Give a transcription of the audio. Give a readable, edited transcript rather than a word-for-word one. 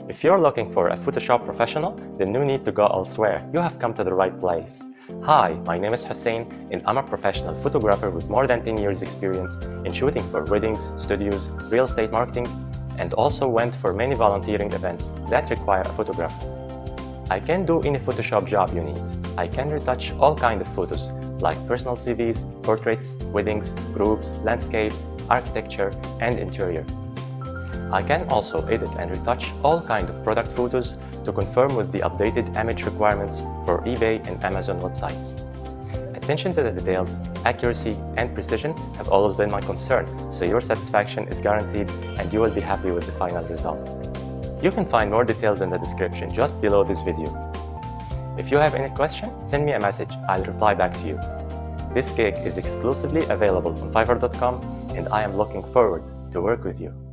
If you're looking for a Photoshop professional, then no need to go elsewhere. You have come to the right place. Hi, my name is Hussein, and I'm a professional photographer with more than 10 years experience in shooting for weddings, studios, real estate marketing, and also went for many volunteering events that require a photographer. I can do any Photoshop job you need. I can retouch all kinds of photos, like personal CVs, portraits, weddings, groups, landscapes, architecture, and interior. I can also edit and retouch all kinds of product photos to conform with the updated image requirements for eBay and Amazon websites. Attention to the details, accuracy, and precision have always been my concern, so your satisfaction is guaranteed and you will be happy with the final result. You can find more details in the description just below this video. If you have any question, send me a message, I'll reply back to you. This gig is exclusively available on Fiverr.com and I am looking forward to work with you.